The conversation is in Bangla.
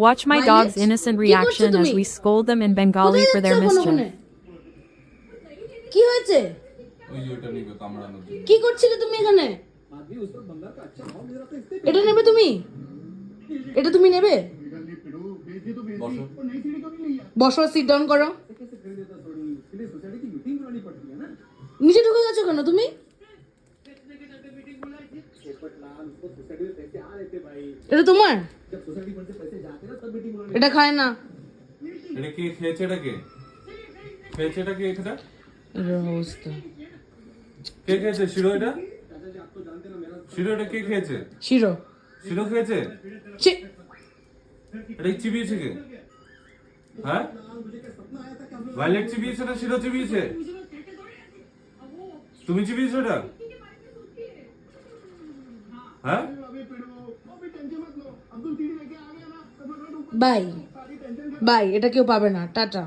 Watch my Violet, dog's innocent কি করছো reaction as তুমি? we scold them in Bengali কোথায় for their যাচ্ছ এখন ওখানে? mischief. কি হয়েছে? ওই যে ওটা নিবে কামড়ানোর জন্য। কি করছিলে তুমি এখানে? এটা নেবে তুমি? এটা তুমি নেবে? বসো। বসো, সিট ডাউন করো। নিচে ঢুকে গেছো কেন তুমি? এটা তোমার? এটা খায় না। এটা কে খেয়েছে? এটা কে খেয়েছে? এটা কে এটা? এর অবস্থা। কে খেয়েছে শিরো? এটা শিরো, এটা কে খেয়েছে? শিরো। শিরো খেয়েছে? ছি, এটা চিবিয়েছে কে? হ্যাঁ, ভায়োলেট চিবিয়েছে না শিরো চিবিয়েছে? তুমি চিবিয়েছো এটা? হ্যাঁ, বাই বাই, এটা কেউ পাবে না, টাটা।